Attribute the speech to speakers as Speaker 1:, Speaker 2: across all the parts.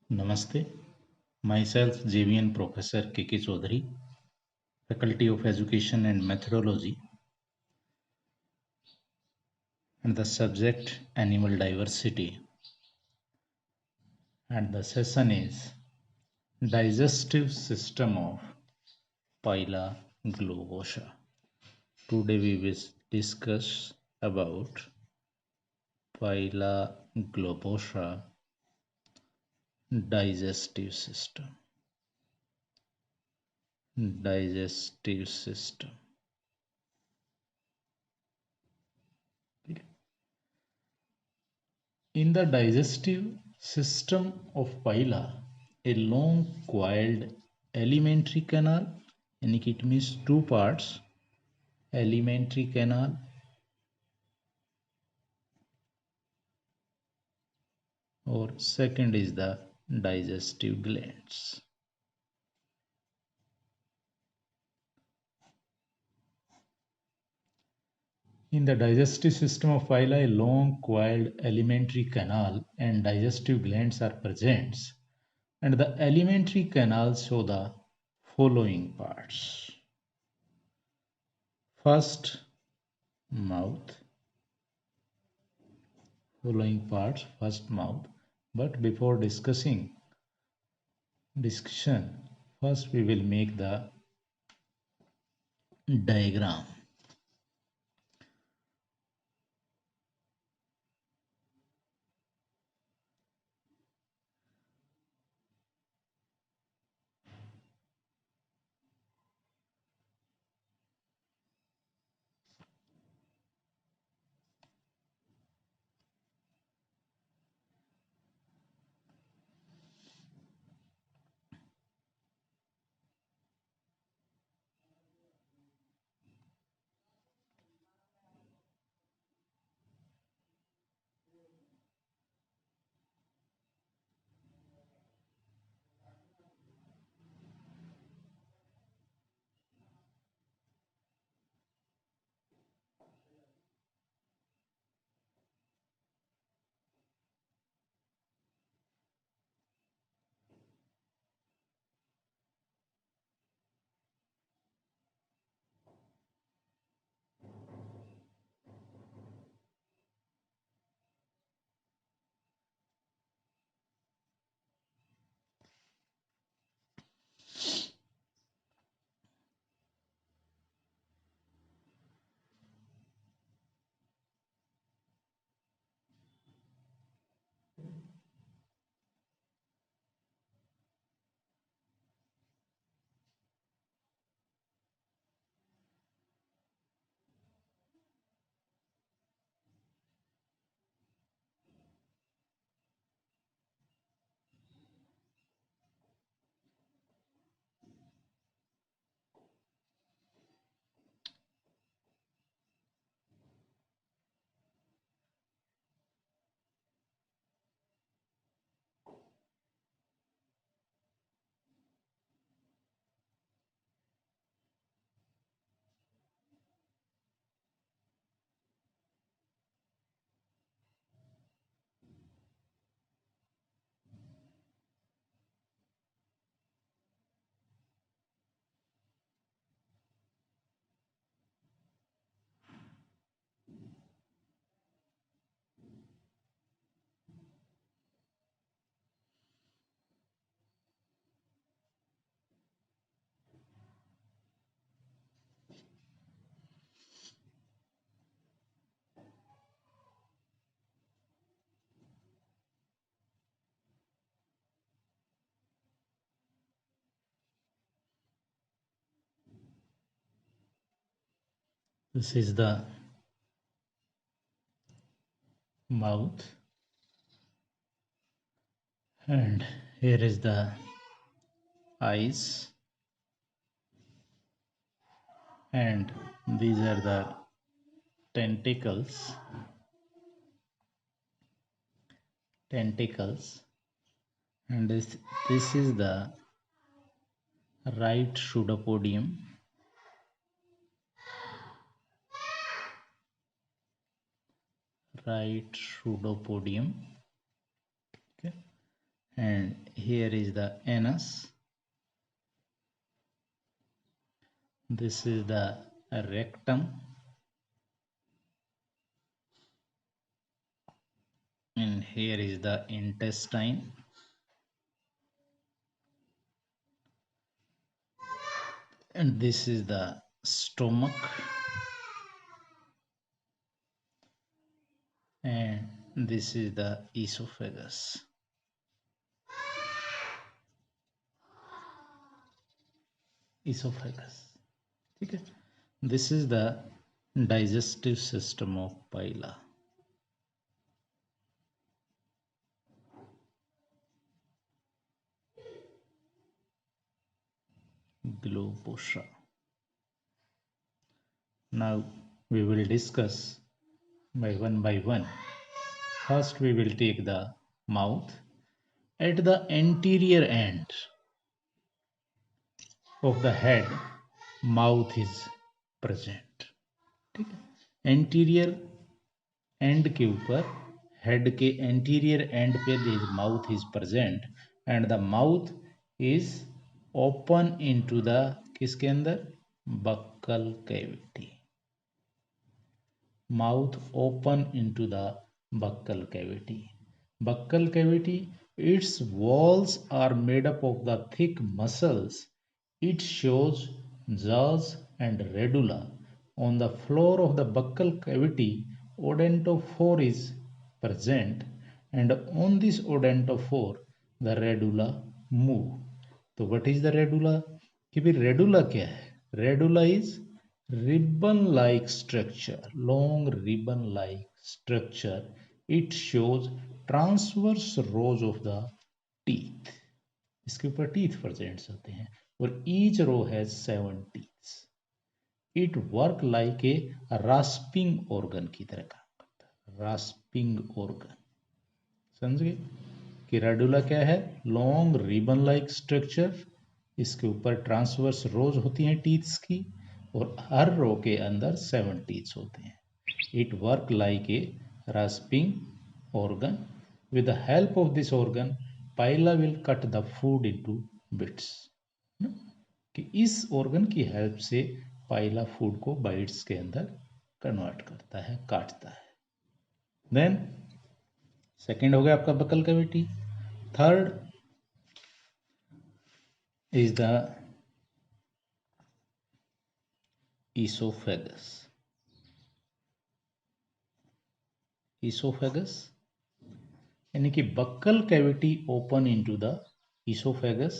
Speaker 1: Namaste. Myself, JVN Professor K.K. Chaudhary, Faculty of Education and Methodology, and the subject Animal Diversity. And the session is Digestive System of Phyla globosa. Today we will discuss about Phyla globosa digestive system. Digestive system. In the digestive system of phyla, a long coiled alimentary canal, and it means two parts, alimentary canal or second is the digestive glands. In the digestive system of phyla, a long coiled alimentary canal and digestive glands are present, and the alimentary canals show the following parts. First, mouth. Following parts, first mouth. But before discussion, first we will make the diagram. This is the mouth, and here is the eyes, and these are the tentacles, and this is the right pseudopodium, right pseudopodium, okay, and here is the anus. This is the rectum, and here is the intestine, and this is the stomach, and this is the esophagus. ठीक है. This is the digestive system of pila. Globosa. Now we will discuss by one. First we will take the mouth. At the anterior end of the head, mouth is present. ठीक है. Anterior and के ऊपर, head के anterior and पे this mouth is present, and the mouth is open into the, किसके अंदर, buccal cavity. Mouth open into the buccal cavity. Buccal cavity, its walls are made up of the thick muscles. It shows jaws and radula. On the floor of the buccal cavity, odontophore is present, and on this odontophore, the radula move. So what is the radula? कि भी radula क्या है? Radula is ribbon-like structure, long ribbon-like structure. It shows transverse rows of the teeth. इसके ऊपर teeth present होते हैं, और each row has 7 teeth. It work like a rasping organ की तरह काम करता है. rasping organ, समझ गए कि रेडुला क्या है? Long ribbon like structure. इसके ऊपर ट्रांसवर्स रोज होती हैं टीथ्स की, और हर रो के अंदर 7 टीथ्स होते हैं. It work like a rasping organ. With the help of this organ, Pila will cut the food into bits. कि इस organ की help से पाइला food को bites के अंदर convert करता है, काटता है. Then second हो गया आपका buccal cavity. Third is the esophagus. Esophagus यानी कि buccal cavity open into the oesophagus.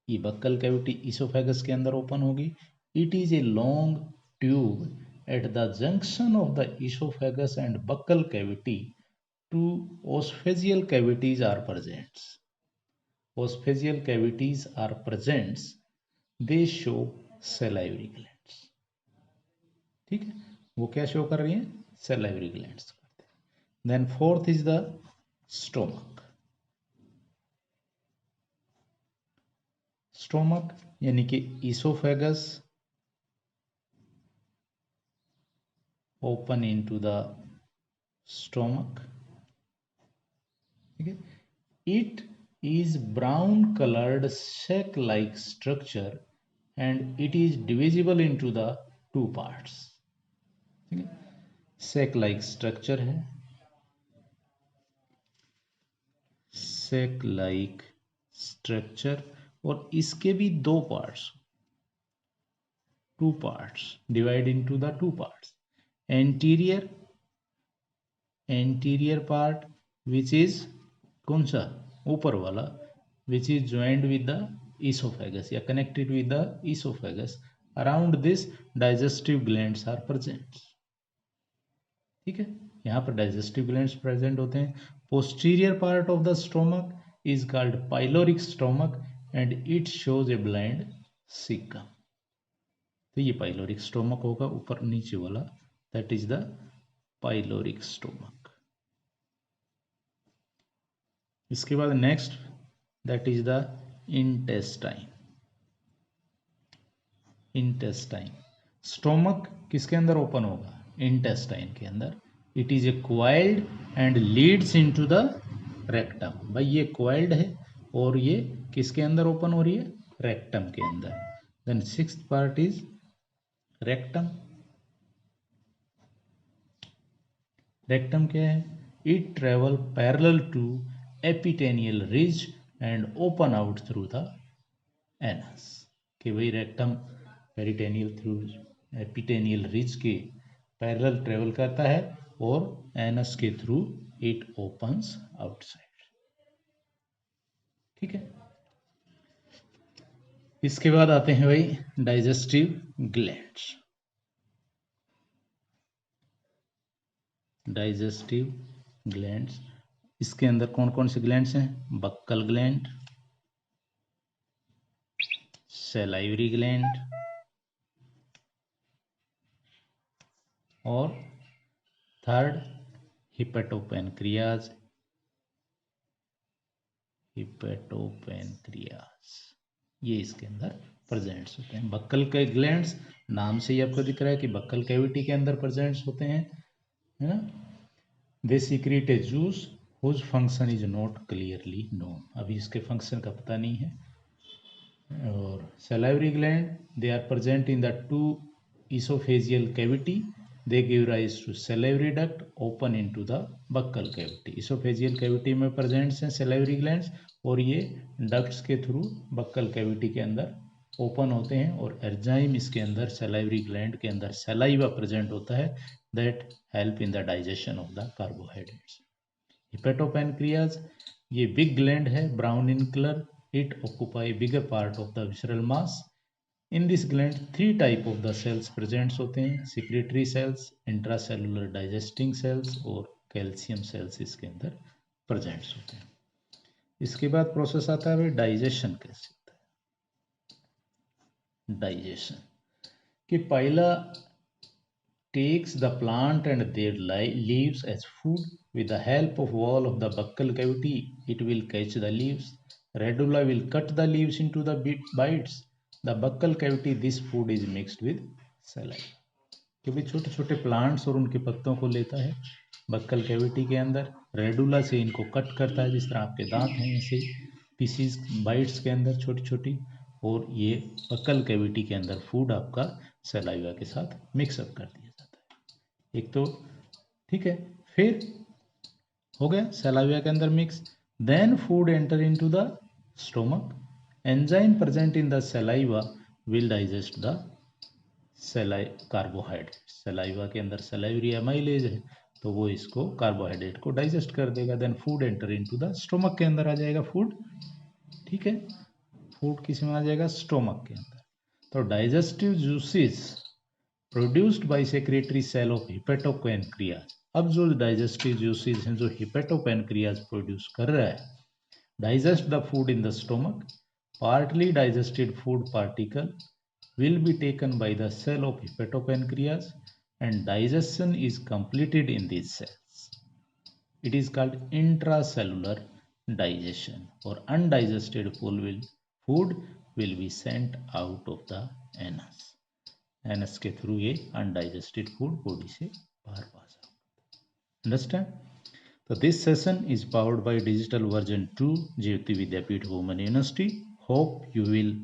Speaker 1: ये बक्कल कैविटी ईसोफेगस के अंदर ओपन होगी. It is a long tube at the junction of the oesophagus and buccal cavity. Two oesophageal cavities are present. Oesophageal cavities are present. They show salivary glands. ठीक है, वो क्या show कर रही हैं? Salivary glands. Then fourth is the stomach. Stomach यानी कि oesophagus open into the stomach. ठीक है. It is brown colored sac like structure and it is divisible into the 2 parts. ठीक है, sac like structure है, sac like structure, और इसके भी 2 parts, 2 parts, divide into the 2 parts. anterior part which is कौन सा? ऊपर वाला, which is joined with the esophagus या connected with the esophagus. Around this digestive glands are present. ठीक है, यहाँ पर digestive glands present होते हैं. Posterior part of the stomach is called pyloric stomach and it shows a blind cecum. तो ये pyloric stomach होगा, ऊपर नीचे वाला, that is the pyloric stomach. इसके बाद next that is the intestine. Intestine, stomach किसके अंदर ओपन होगा? इंटेस्टाइन के अंदर. It is A coiled and Leeds into the rectum. भाई ये क्वाइल्ड है और ये किसके अंदर ओपन हो रही है? रेक्टम के अंदर। Then sixth part is rectum. Rectum क्या है? It travel parallel to epitaenial ridge and open out through the anus. कि भाई rectum peritaenial through epitaenial ridge के पैरेलल ट्रेवल करता है और एनस के थ्रू इट ओपन्स आउटसाइड। ठीक है। इसके बाद आते हैं भाई डाइजेस्टिव ग्लैंड्स। डाइजेस्टिव ग्लैंड्स, इसके अंदर कौन कौन से ग्लैंड्स हैं? बक्कल ग्लैंड, सैलाइवरी ग्लैंड और थर्ड हिपेटोपैनक्रियाज। हिपेटोपैनक्रियाज ये इसके अंदर प्रेजेंट्स होते हैं। बक्कल के ग्लैंड्स नाम से ही आपको दिख रहा है कि बक्कल कैविटी के अंदर प्रेजेंट्स होते हैं, है ना। They secrete a juice whose function is not clearly known, अभी इसके फंक्शन का पता नहीं है। और salivary gland, they are present in the two oesophageal cavity, they give rise to salivary duct open into the buccal cavity. Oesophageal cavity में presents हैं salivary glands और ये डक्ट्स के थ्रू बक्कल कैविटी के अंदर ओपन होते हैं और एंजाइम इसके अंदर सैलाइवरी ग्लैंड के अंदर सलाइवा प्रेजेंट होता है that help in the digestion of the carbohydrates. Hepatopancreas, ये बिग ग्लैंड है, brown in colour, it occupy bigger part of the visceral mass. In this gland three type of the cells present होते हैं, secretory cells, intracellular digesting cells और calcium cells इसके अंदर present होते हैं। इसके बाद प्रोसेस आता है भाई डाइजेशन कैसे होता है। डाइजेशन कि पाइला takes the plant and their leaves as food. With the help of wall of the buccal cavity, it will catch the leaves. Radula will cut the leaves into the bites. The buccal cavity, this food is mixed with saliva. क्योंकि छोटे छोटे plants और उनके पत्तों को लेता है buccal cavity के अंदर, रेडुला से इनको कट करता है, जिस तरह आपके दांत हैं ऐसे पीसीज बाइट्स के अंदर छोटी छोटी, और ये बक्कल कैविटी के अंदर फूड आपका सलाइवा के साथ मिक्सअप कर दिया जाता है। एक तो ठीक है, फिर हो गया सलाइवा के अंदर mix, then food enter into the stomach, enzyme present in the saliva will digest the carbohydrate. Saliva के अंदर सलाइवरी एमाइलेज है तो वो इसको कार्बोहाइड्रेट को डाइजेस्ट कर देगा, then food enter into the stomach के अंदर आ जाएगा फूड। ठीक है, फूड किस में आ जाएगा? स्टोमक के अंदर। तो digestive juices produced by secretory cell of hepatopancreas. अब जो डाइजेस्टिव जूसेस हैं जो हिपेटोपैनक्रियाज प्रोड्यूस कर रहा है, digest the food in the stomach, partly digested food particle will be taken by the cell of hepatopancreas and digestion is completed in these cells. It is called intracellular digestion, or undigested food will be sent out of the anus. Anus के through ये undigested food body से बाहर पास out. Understand? So this session is powered by digital version 2 Jyoti Vidyapeeth Women University. Hope you will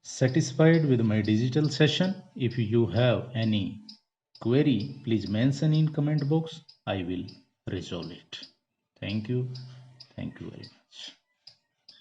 Speaker 1: satisfied with my digital session. If you have any query, please mention in comment box. I will resolve it. Thank you very much.